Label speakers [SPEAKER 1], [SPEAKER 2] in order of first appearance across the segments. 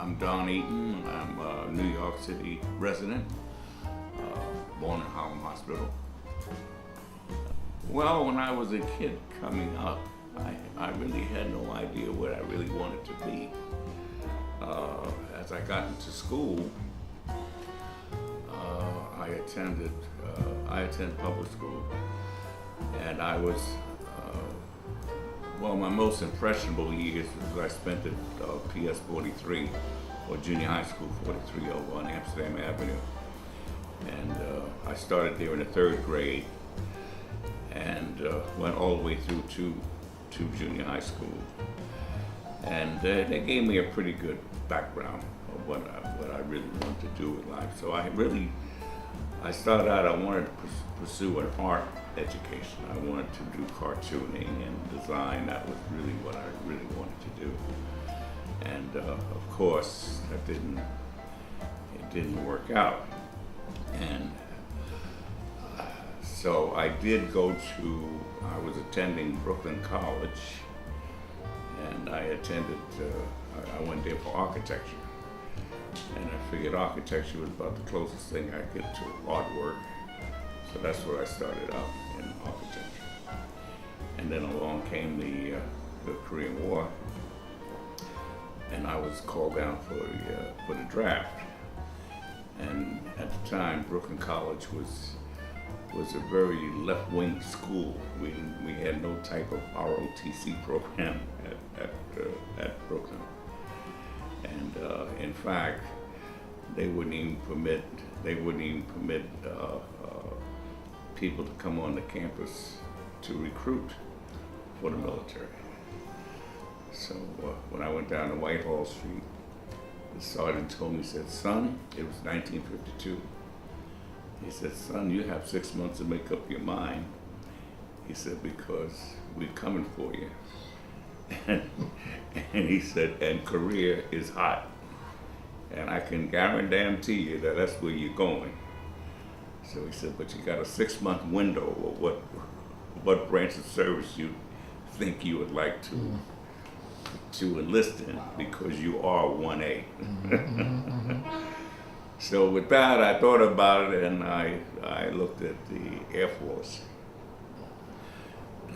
[SPEAKER 1] I'm Don Eaton. I'm a New York City resident, born in Harlem Hospital. Well, when I was a kid coming up, I really had no idea what I really wanted to be. As I got into school, I attended public school, and I was well, my most impressionable years was I spent at PS 43, or Junior High School 43, over on Amsterdam Avenue. And I started there in the 3rd grade and went all the way through to junior high school. And they gave me a pretty good background of what I really wanted to do in life. So I started out, I wanted to pursue an art education. I wanted to do cartooning and design. That was really what I really wanted to do. And of course, it didn't work out. And so I was attending Brooklyn College, and I went there for architecture. And I figured architecture was about the closest thing I could to artwork. So that's where I started out, in architecture. And then along came the Korean War, and I was called down for the draft. And at the time, Brooklyn College was a very left-wing school. We had no type of ROTC program at Brooklyn. And in fact, they wouldn't even permit people to come on the campus to recruit for the military. So when I went down to Whitehall Street, the sergeant told me, he said, "Son," it was 1952. He said, "Son, you have 6 months to make up your mind." He said, "Because we're coming for you." And he said, "And Korea is hot. And I can guarantee you that that's where you're going." So he said, "But you got a 6-month window of what branch of service you think you would like to enlist in, because you are 1A. So with that, I thought about it, and I looked at the Air Force.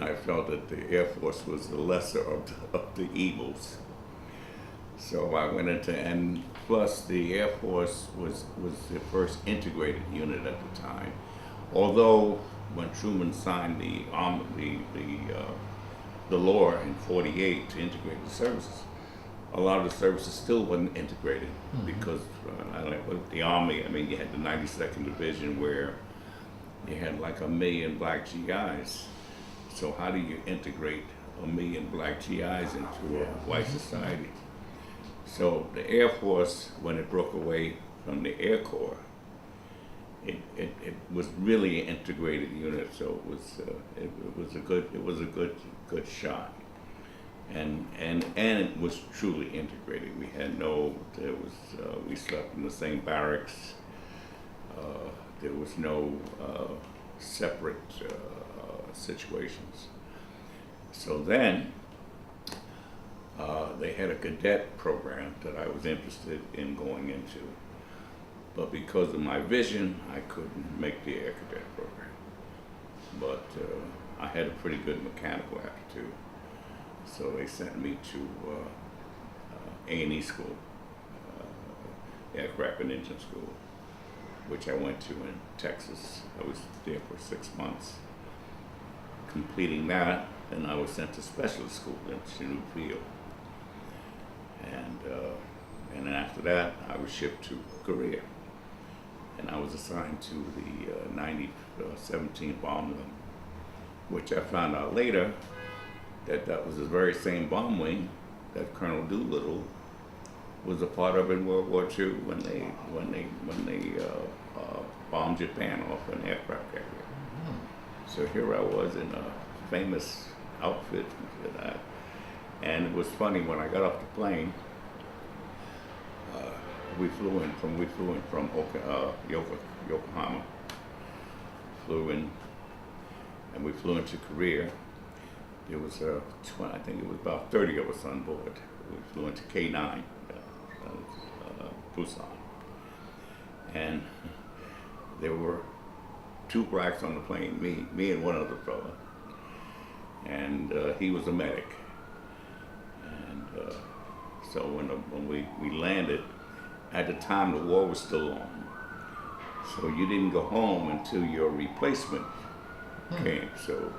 [SPEAKER 1] I felt that the Air Force was the lesser of the evils. So I went into, and plus the Air Force was the first integrated unit at the time. Although when Truman signed the law in '48 to integrate the services, a lot of the services still wasn't integrated, because the Army, I mean, you had the 92nd Division where you had like 1 million black GIs. So how do you integrate 1 million black GIs into a white society? So the Air Force, when it broke away from the Air Corps, it was really an integrated unit. So it was a good shot, and it was truly integrated. We had we slept in the same barracks. There was no separate situations. So then they had a cadet program that I was interested in going into, but because of my vision, I couldn't make the Air Cadet program. But I had a pretty good mechanical aptitude, so they sent me to A&E school, Aircraft and Engine School, which I went to in Texas. I was there for 6 months. Completing that, then I was sent to specialist school in Chinook Field. And then after that, I was shipped to Korea. And I was assigned to the 17th Bomb Wing, which I found out later that was the very same bomb wing that Colonel Doolittle was a part of in World War II when they bombed Japan off an aircraft carrier. So here I was in a famous outfit, and it was funny when I got off the plane. We flew in from Yokohama. Flew in, and we flew into Korea. There was I think it was about 30 of us on board. We flew into K9, Busan. And there were 2 blacks on the plane, me and one other fella. And he was a medic. And so when we landed, at the time the war was still on. So you didn't go home until your replacement came. So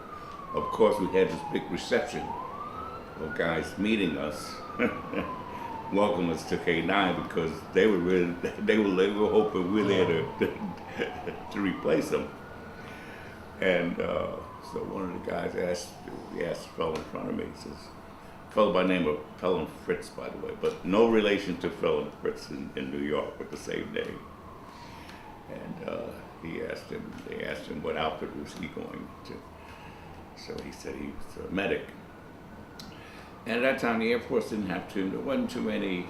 [SPEAKER 1] of course we had this big reception of guys meeting us, welcome us to K9 because they were hoping we're there to replace them. And so one of the guys asked a fellow in front of me, he says, fellow by the name of Felon Fritz, by the way, but no relation to Felon Fritz in New York with the same name. And they asked him what outfit was he going to. So he said he was a medic. And at that time, the Air Force there wasn't too many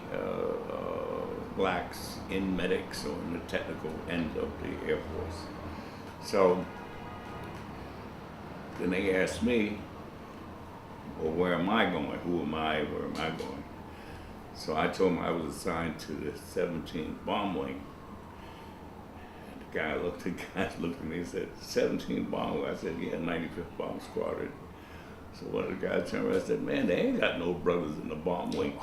[SPEAKER 1] blacks in medics or in the technical end of the Air Force. So then they asked me, well, where am I going? Who am I? Where am I going? So I told them I was assigned to the 17th Bomb Wing. And the guy looked at me and said, 17th Bomb Wing? I said, yeah, 95th Bomb Squadron. So one of the guys turned around and said, man, they ain't got no brothers in the bomb wing.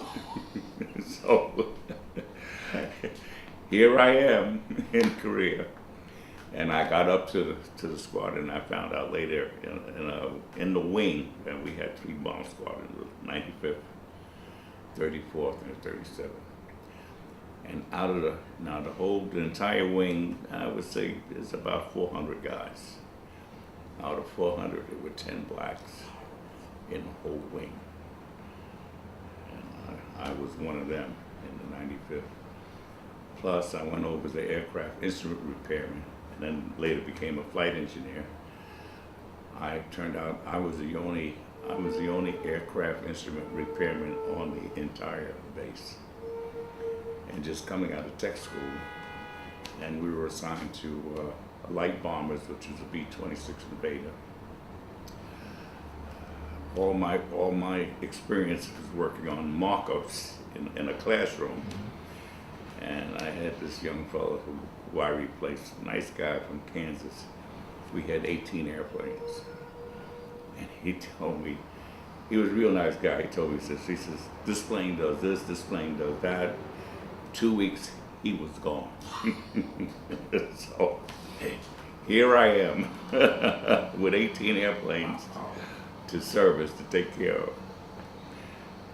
[SPEAKER 1] So here I am in Korea. And I got up to the squadron, and I found out later in the wing that we had 3 bomb squadrons, 95th, 34th, and 37th. And out of the entire wing, I would say there's about 400 guys. Out of 400, there were 10 blacks in the whole wing. And I was one of them in the 95th. Plus, I went over as an aircraft instrument repairman, and then later became a flight engineer. I turned out I was the only aircraft instrument repairman on the entire base. And just coming out of tech school, and we were assigned to light bombers, which was a B-26 Invader. All my experience was working on mock-ups in a classroom. And I had this young fellow who I replaced, a nice guy from Kansas. We had 18 airplanes. And he told me, he was a real nice guy, he told me, he says, this plane does this plane does that. 2 weeks, he was gone. So here I am with 18 airplanes to service, to take care of.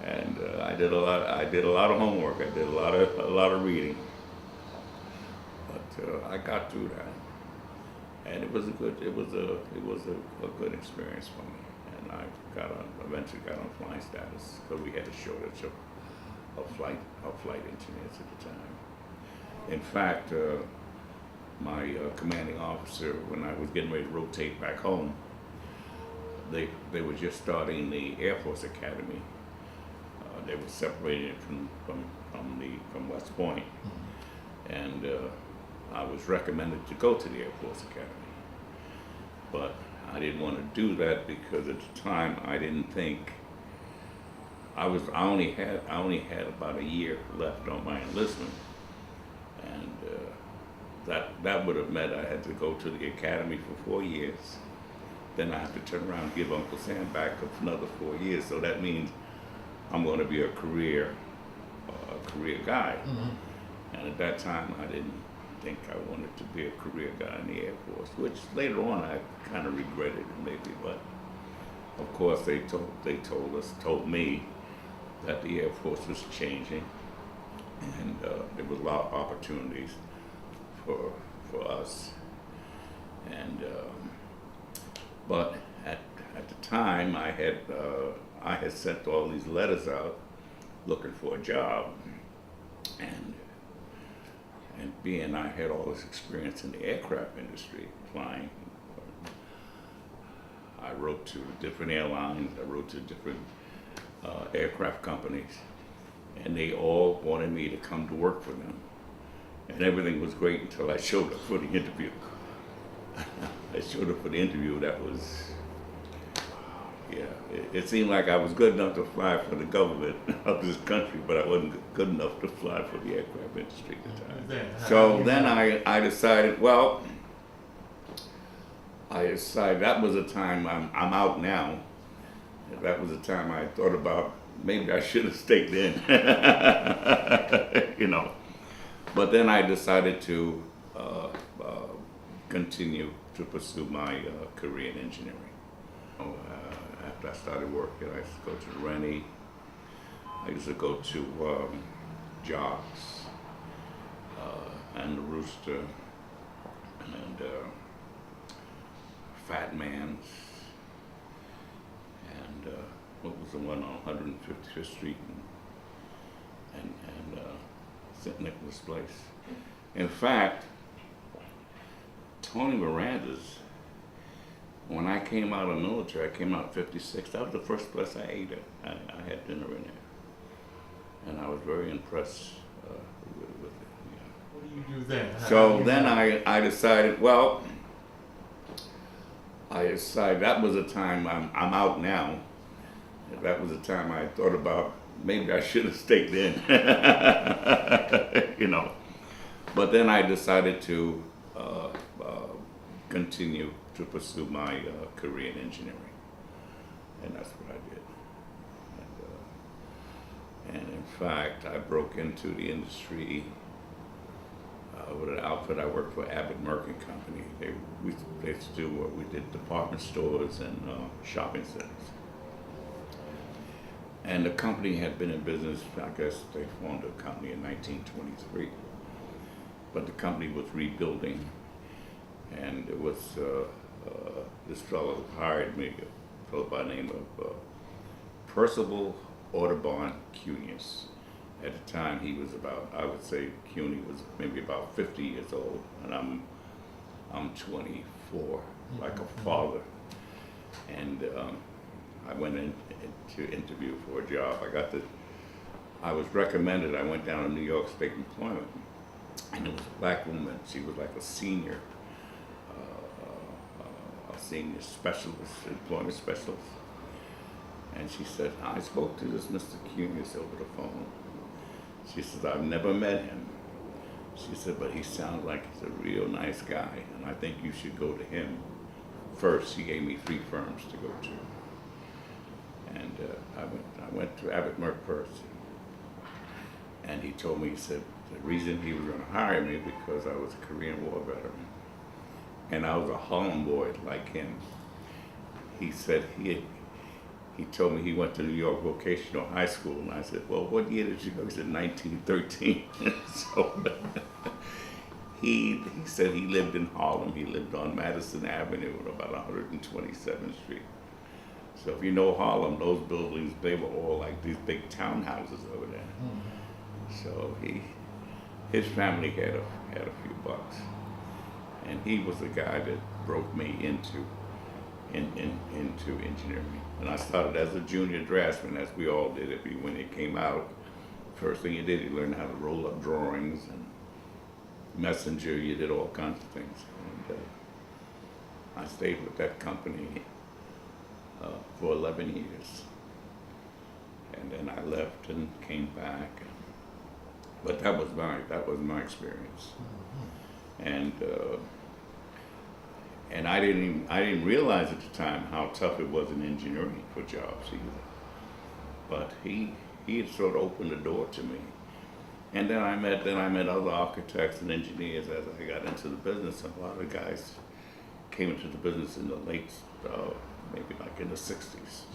[SPEAKER 1] And I did a lot of homework. I did a lot of reading. But I got through that, and it was a good experience for me. And I eventually got on flying status because we had a shortage of flight engineers at the time. In fact, my commanding officer, when I was getting ready to rotate back home, they were just starting the Air Force Academy. They were separated from West Point, and I was recommended to go to the Air Force Academy, but I didn't want to do that because at the time I didn't think I only had about a year left on my enlistment, and that would have meant I had to go to the academy for 4 years. Then I have to turn around and give Uncle Sam back another 4 years. So that means I'm going to be a career guy. And at that time, I didn't think I wanted to be a career guy in the Air Force, which later on I kind of regretted it maybe. But of course, they told me that the Air Force was changing, and there was a lot of opportunities for us. And but at the time, I had sent all these letters out looking for a job, and being I had all this experience in the aircraft industry, flying. I wrote to different airlines, I wrote to different aircraft companies, and they all wanted me to come to work for them. And everything was great until I showed up for the interview. I showed up for the interview. That was Yeah, it seemed like I was good enough to fly for the government of this country, but I wasn't good enough to fly for the aircraft industry at the time. So then I decided, well, that was the time I'm out now. That was the time I thought about maybe I should have stayed in, you know. But then I decided to continue to pursue my career in engineering. After I started working, I used to go to Rennie. I used to go to Jocks and the Rooster and Fat Man's and what was the one on 155th Street and St. Nicholas Place. In fact, Tony Miranda's, when I came out of the military, I came out in 56, that was the first place I ate at. I had dinner in there. And I was very impressed with it. Yeah.
[SPEAKER 2] What do you do then?
[SPEAKER 1] So then I decided, well, that was the time I'm out now. That was the time I thought about maybe I should have stayed in, you know. But then I decided to continue to pursue my career in engineering, and that's what I did. And in fact, I broke into the industry with an outfit. I worked for Abbott Merkin Company. We used to do what we did, department stores and shopping centers. And the company had been in business, I guess they formed a company in 1923. But the company was rebuilding, and it was this fellow hired me, a fellow by the name of Percival Audubon Cunius. At the time, he was about, I would say Cuny was maybe about 50 years old, and I'm 24, like a father. And I went in to interview for a job. I was recommended. I went down to New York State Employment, and there was a black woman. She was like a senior specialist, employment specialist. And she said, I spoke to this Mr. Cunius over the phone. She said, I've never met him. She said, but he sounds like he's a real nice guy, and I think you should go to him first. She gave me 3 firms to go to. And I went to Abbott Merck first. And he told me, he said, the reason he was going to hire me because I was a Korean War veteran. And I was a Harlem boy like him. He said he told me he went to New York Vocational High School, and I said, well, what year did you go? He said, 1913. So he said he lived in Harlem. He lived on Madison Avenue at about 127th Street. So if you know Harlem, those buildings, they were all like these big townhouses over there. Mm-hmm. So his family had a few bucks. And he was the guy that broke me into engineering. And I started as a junior draftsman, as we all did. When it came out, first thing you did, you learned how to roll up drawings and messenger. You did all kinds of things. And I stayed with that company for 11 years. And then I left and came back. But that was my experience. Mm-hmm. And I didn't realize at the time how tough it was in engineering for jobs either. But he had sort of opened the door to me. And then I met other architects and engineers as I got into the business. A lot of guys came into the business in the late, maybe like in the 60s,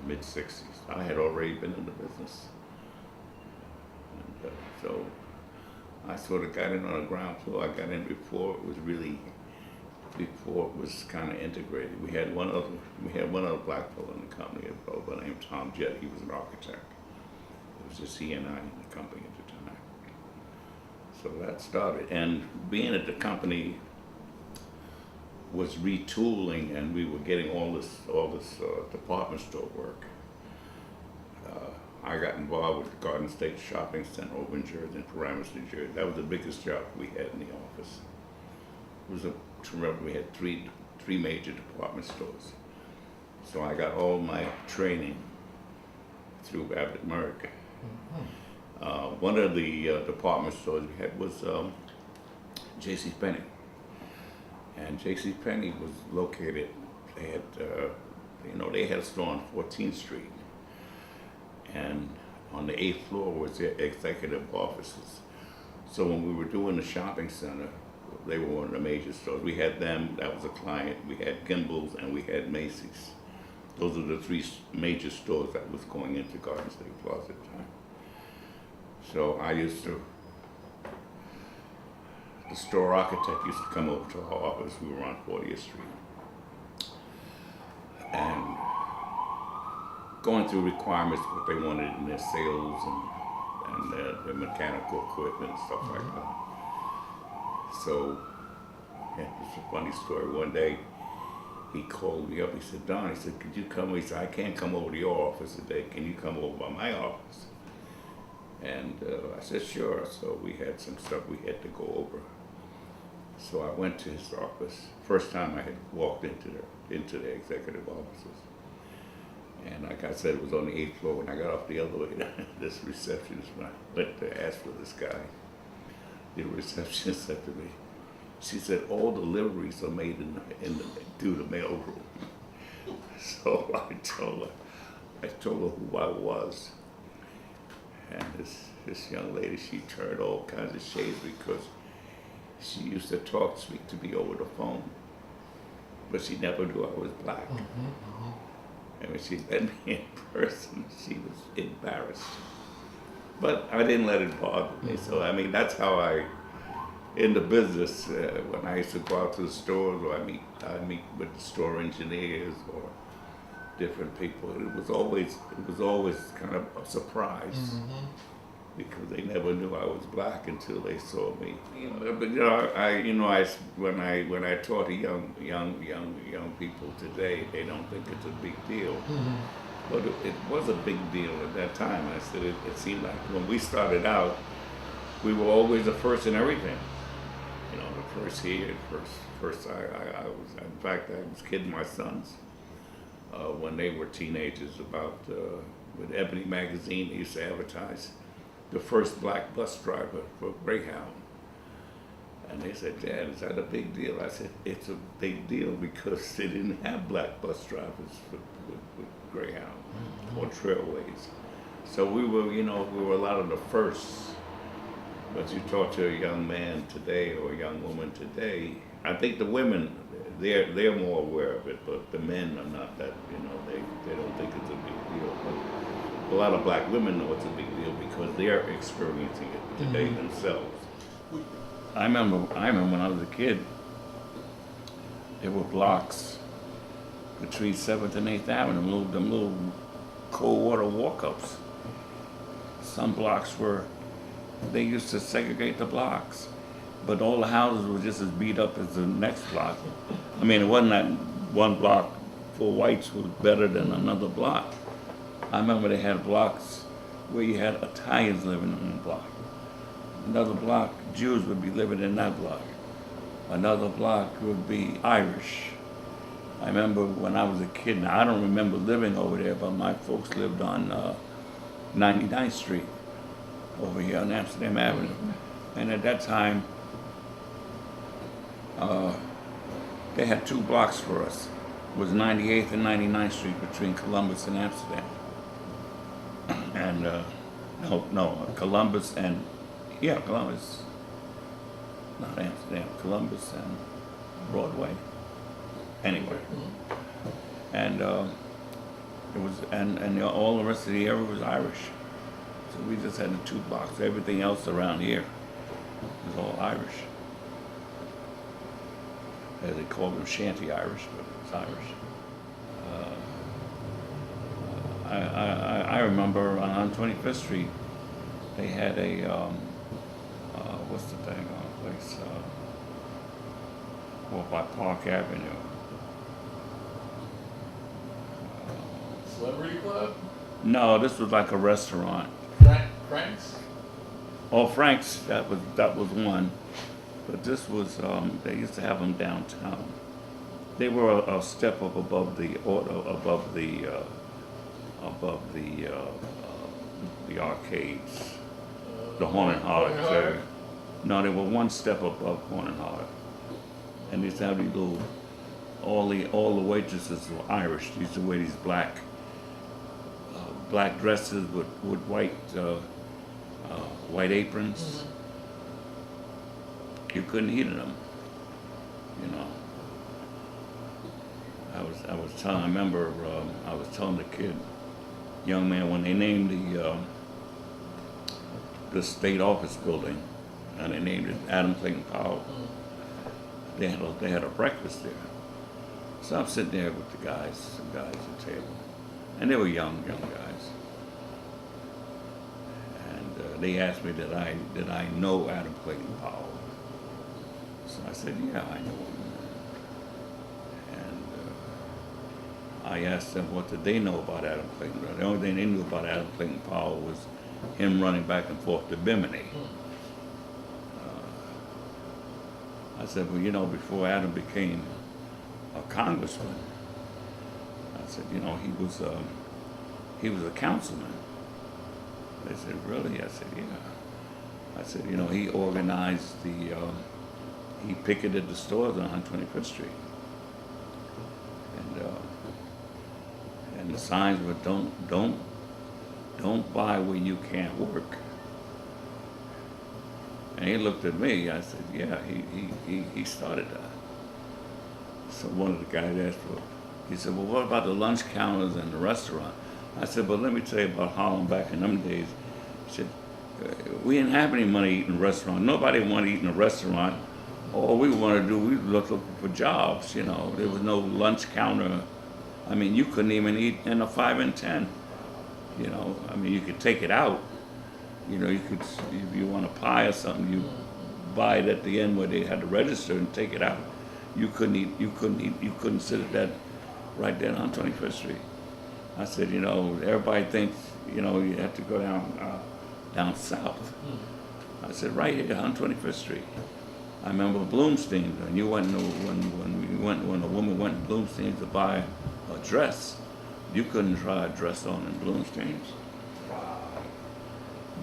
[SPEAKER 1] mid 60s. I had already been in the business. And so I sort of got in on the ground floor. I got in before it was kind of integrated. We had one other black fellow in the company, a fellow named Tom Jett. He was an architect. It was just he and I in the company at the time. So that started. And being at the company was retooling, and we were getting all this department store work. I got involved with the Garden State Shopping Center over in Jersey, in Paramus, New Jersey. That was the biggest job we had in the office. It was remember we had three major department stores. So I got all my training through Abbott Merck. One of the department stores we had was J.C. Penney. And J.C. Penney was located, they had a store on 14th Street. And on the 8th floor was their executive offices. So when we were doing the shopping center, they were one of the major stores. We had them, that was a client. We had Gimbel's and we had Macy's. Those are the three major stores that was going into Garden State Plaza at the time. So the store architect used to come over to our office. We were on 40th Street. And going through requirements, what they wanted in their sales and their mechanical equipment and stuff like that. So, it's a funny story. One day, he called me up. He said, Don, he said, could you come? He said, I can't come over to your office today. Can you come over by my office? And I said, sure. So we had some stuff we had to go over. So I went to his office. First time I had walked into the executive offices. And like I said, it was on the 8th floor. When I got off the elevator, this receptionist, when I went to ask for this guy, the receptionist said to me, she said, all deliveries are made through the mail room. So I told her who I was. And this young lady, she turned all kinds of shades because she used to speak to me over the phone, but she never knew I was black. And when she met me in person, she was embarrassed. But I didn't let it bother me. So, I mean, that's how in the business, when I used to go out to the stores or I'd meet with the store engineers or different people, it was always kind of a surprise because they never knew I was black until they saw me. But when I talk to young people today, they don't think it's a big deal. But it was a big deal at that time. I said it seemed like when we started out, we were always the first in everything. The first here, first I was. In fact, I was kidding my sons when they were teenagers about with Ebony magazine. They used to advertise the first black bus driver for Greyhound. And they said, Dad, is that a big deal? I said, it's a big deal because they didn't have black bus drivers with Greyhound or Trailways. So we were a lot of the firsts. But you talk to a young man today or a young woman today, I think the women, they're more aware of it, but the men are not that, they don't think it's a big deal. But a lot of black women know it's a big deal because they're experiencing it today themselves. I remember when I was a kid, there were blocks between 7th and 8th Avenue, them little cold water walk-ups. Some blocks they used to segregate the blocks, but all the houses were just as beat up as the next block. I mean, it wasn't that one block for whites was better than another block. I remember they had blocks where you had Italians living in the block. Another block, Jews would be living in that block. Another block would be Irish. I remember when I was a kid, now I don't remember living over there, but my folks lived on 99th Street over here on Amsterdam Avenue. And at that time, they had 2 blocks for us. It was 98th and 99th Street between Columbus and Amsterdam. And, Columbus and, Columbus, not Amsterdam, Columbus and Broadway. Anyway. And it was, and all the rest of the area was Irish. So we just had the 2 blocks. Everything else around here was all Irish. As they called them, shanty Irish, but it's Irish. I remember on 25th Street, they had a, what's the thing on place, by Park Avenue.
[SPEAKER 2] Celebrity Club?
[SPEAKER 1] No, this was like a restaurant.
[SPEAKER 2] Frank's?
[SPEAKER 1] Oh, Frank's, that was one. But this was, they used to have them downtown. They were a step up above the auto, above the arcades, the Horn and Hardart area. No, they were one step above Horn and Hardart. And they used to have these little, all the waitresses were Irish. They used to wear these black dresses with white aprons. You couldn't eat in them, you know. I remember I was telling the kid, young man, when they named the state office building, and they named it Adam Clayton Powell, they had a breakfast there. So I'm sitting there with the guys at the table, and they were young guys. And they asked me did I know Adam Clayton Powell. So I said, yeah, I know him. And I asked them what did they know about Adam Clayton. The only thing they knew about Adam Clayton Powell was him running back and forth to Bimini. I said, well, you know, before Adam became a congressman, I said, you know, he was a councilman. They said, really? I said, yeah. I said, you know, he organized he picketed the stores on 125th Street. And the signs were don't buy where you can't work. And he looked at me, I said, yeah, he started that. So one of the guys asked for, he said, well, what about the lunch counters and the restaurant? I said, well, let me tell you about Harlem back in them days. He said, we didn't have any money eating in a restaurant. Nobody wanted to eat in a restaurant. All we wanted to do, we looked for jobs, you know. There was no lunch counter. I mean, you couldn't even eat in a 5 and 10, you know. I mean, you could take it out. You know, you could, if you want a pie or something, you buy it at the end where they had to register and take it out. You couldn't sit at that right there on 25th Street. I said, you know, everybody thinks, you know, you have to go down south. I said, right here on 25th Street. I remember Bloomstein, when a woman went to Bloomstein's to buy a dress, you couldn't try a dress on in Bloomstein's.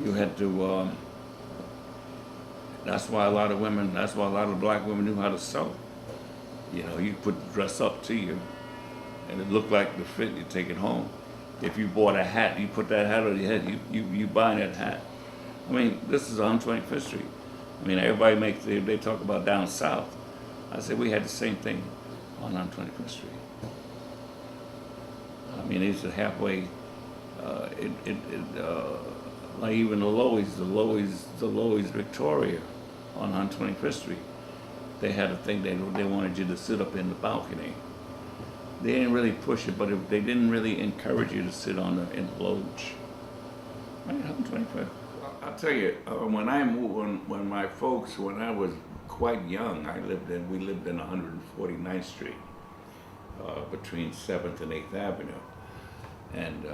[SPEAKER 1] You had to, that's why a lot of black women knew how to sew. You know, you put the dress up to you, and it looked like the fit, you take it home. If you bought a hat, you put that hat on your head, you buy that hat. I mean, this is on 25th Street. I mean, everybody they talk about down south. I said, we had the same thing on 25th Street. I mean, it's halfway, like even the Loews Victoria on 25th Street. They had a thing, they wanted you to sit up in the balcony. They didn't really push it, but they didn't really encourage you to sit in the loge. Right, on 25th. I'll tell you, when I was quite young, we lived in 149th Street, between 7th and 8th Avenue. And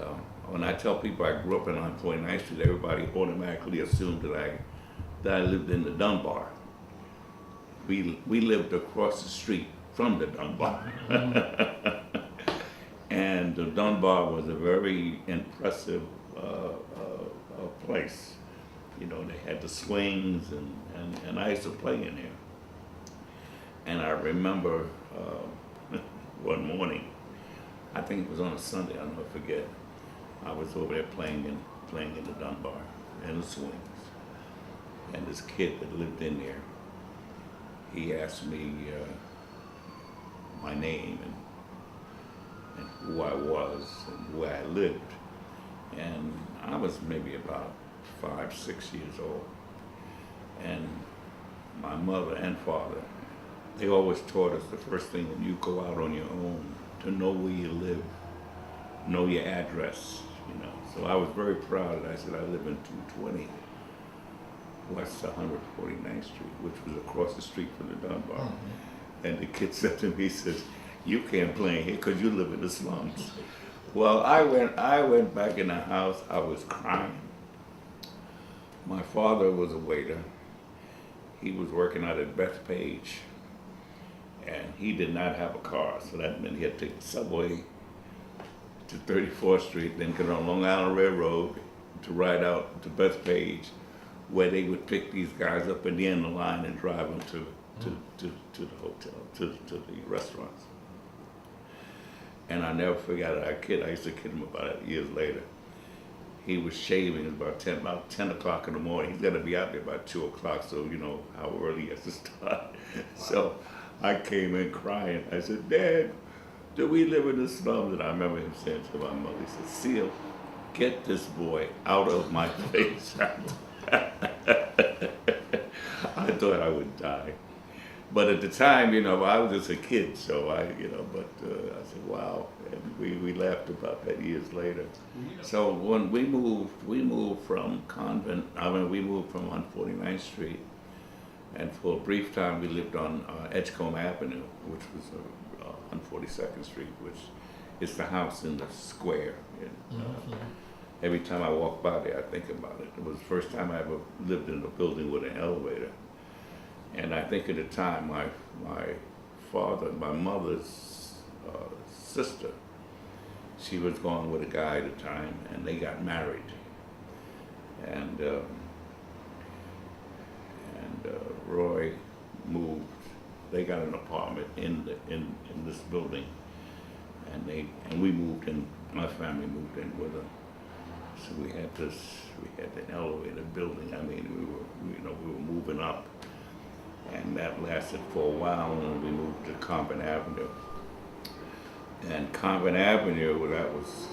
[SPEAKER 1] when I tell people I grew up in 149th Street, everybody automatically assumed that I lived in the Dunbar. We lived across the street from the Dunbar. And the Dunbar was a very impressive place. You know, they had the swings, and I used to play in there. And I remember one morning, I think it was on a Sunday, I'll never forget, I was over there playing in the Dunbar, in the swings. And this kid that lived in there, he asked me my name and who I was and where I lived. And I was maybe about 5, 6 years old. And my mother and father, they always taught us the first thing when you go out on your own, to know where you live, know your address, you know. So I was very proud that I said I live in 220 West 149th Street, which was across the street from the Dunbar. Mm-hmm. And the kid said to me, he says, you can't play here because you live in the slums. Well, I went back in the house, I was crying. My father was a waiter. He was working out at Bethpage. and he did not have a car, so that meant he had to take the subway to 34th Street, then get on Long Island Railroad to ride out to Bethpage, where they would pick these guys up at the end of the line and drive them to the hotel, to the restaurants. And I never forgot it. I used to kid him about it years later. He was shaving about 10 o'clock in the morning. He's got to be out there by 2 o'clock, so you know how early he has to start. So I came in crying. I said, Dad, do we live in the slums? And I remember him saying to my mother, he said, Seal, get this boy out of my face. I thought I would die. But at the time, you know, I was just a kid, so I said, wow. And we laughed about that years later. So when we moved from Convent, we moved from on 49th Street, and for a brief time we lived on Edgecombe Avenue, which was on 42nd Street, which is the house in the square. And, every time I walk by there, I think about it. It was the first time I ever lived in a building with an elevator. And I think at the time, my mother's sister, she was going with a guy at the time, and they got married. And Roy moved. They got an apartment in this building, and we moved in. My family moved in with them. So we had an elevator building. I mean, we were moving up. And that lasted for a while, and we moved to Convent Avenue. And Convent Avenue, that's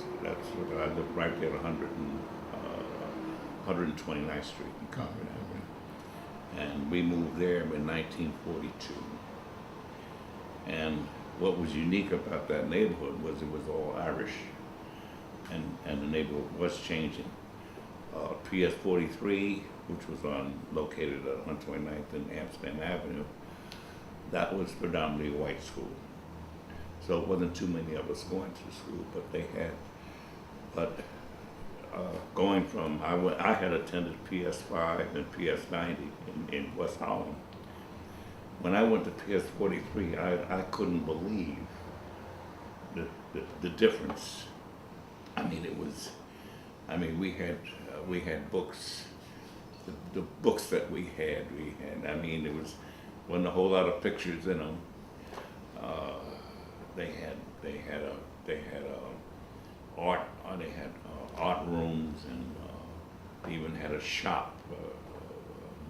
[SPEAKER 1] what I lived right there at 129th Street in Convent Avenue. And we moved there in 1942. And what was unique about that neighborhood was it was all Irish, and the neighborhood was changing. PS 43, which was located at 129th and Amsterdam Avenue, that was predominantly a white school. So it wasn't too many of us going to school, going from, I had attended PS 5 and PS 90 in West Harlem. When I went to PS 43, I couldn't believe the difference. We had books. The books that we had. It wasn't a whole lot of pictures in them. They had art rooms, and they even had a shop,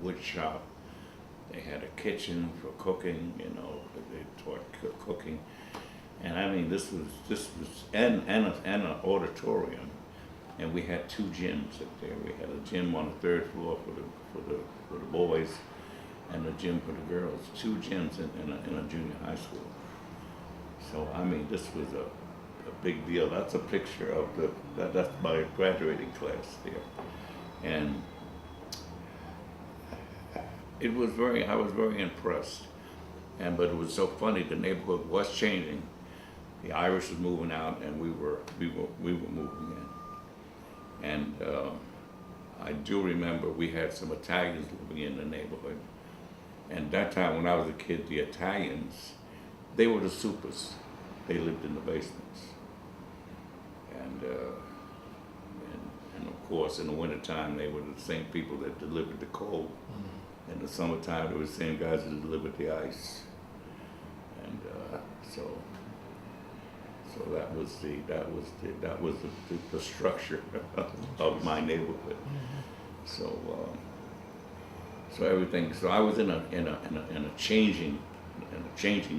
[SPEAKER 1] wood shop. They had a kitchen for cooking. They taught cooking, and this was and an auditorium. And we had 2 gyms up there. We had a gym on the 3rd floor for the boys, and a gym for the girls. 2 gyms in a junior high school. So this was a big deal. That's a picture of that's my graduating class there, and I was very impressed. But it was so funny. The neighborhood was changing. The Irish was moving out, and we were moving in. And I do remember we had some Italians living in the neighborhood. And that time when I was a kid, the Italians, they were the supers. They lived in the basements. And of course, in the wintertime, they were the same people that delivered the coal. In the summertime, they were the same guys that delivered the ice. And so that was the structure of my neighborhood. So everything. So I was in a changing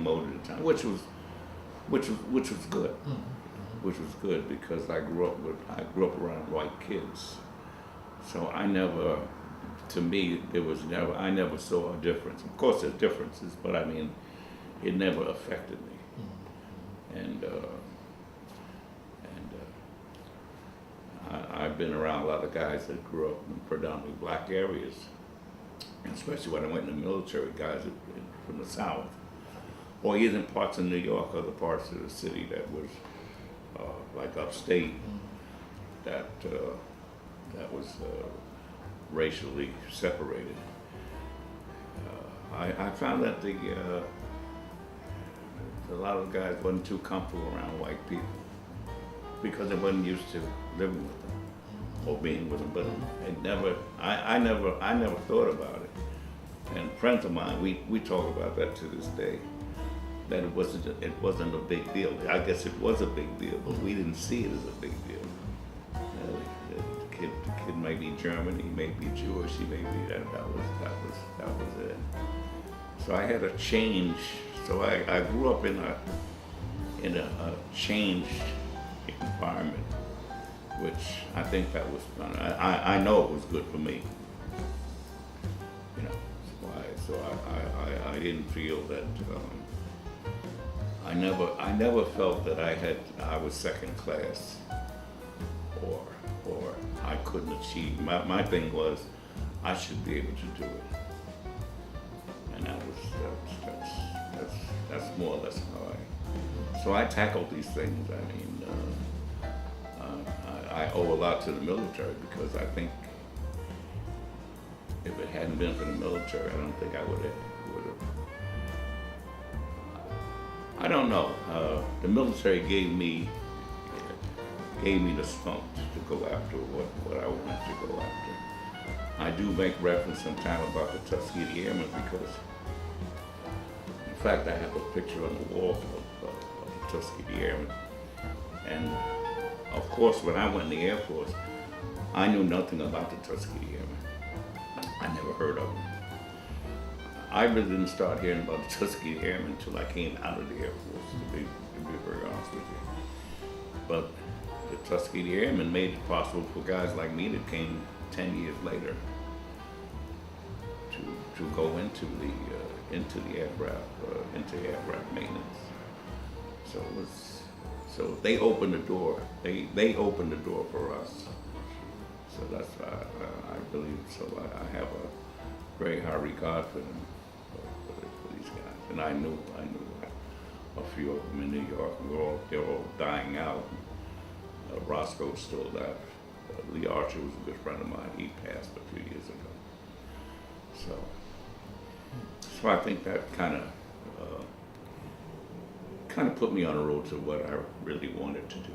[SPEAKER 1] mode at the time, which was good. Which was good because I grew up around white kids. So I never saw a difference. Of course, there's differences, but it never affected me. And I've been around a lot of guys that grew up in predominantly black areas, and especially when I went in the military, guys from the South, or even parts of New York, other parts of the city that was like upstate, that was racially separated. I found that a lot of guys wasn't too comfortable around white people because they wasn't used to living with them or being with them. But I never thought about it. And friends of mine, we talk about that to this day. That it wasn't a big deal. I guess it was a big deal, but we didn't see it as a big deal. The kid may be German, he may be Jewish, he may be that was it. So I had a change. So I grew up in a changed environment, which I think that was fun. I know it was good for me. You know, so I didn't feel that. I never felt that I was second class or I couldn't achieve. My thing was I should be able to do it, and that's more or less how So I tackled these things. I mean, I owe a lot to the military because I think if it hadn't been for the military, I don't think I would have. I don't know. The military gave me the spunk to go after what I wanted to go after. I do make reference sometime about the Tuskegee Airmen because, in fact, I have a picture on the wall of the Tuskegee Airmen. And of course, when I went in the Air Force, I knew nothing about the Tuskegee Airmen. I never heard of them. I really didn't start hearing about the Tuskegee Airmen until I came out of the Air Force, to be very honest with you. But the Tuskegee Airmen made it possible for guys like me that came 10 years later to go into the aircraft maintenance. So they opened the door. They opened the door for us. So that's I believe. So I have a very high regard for them. For these guys, and I knew a few of them in New York. They're all dying out. Roscoe's still left. Lee Archer was a good friend of mine. He passed a few years ago. So I think that kind of put me on the road to what I really wanted to do.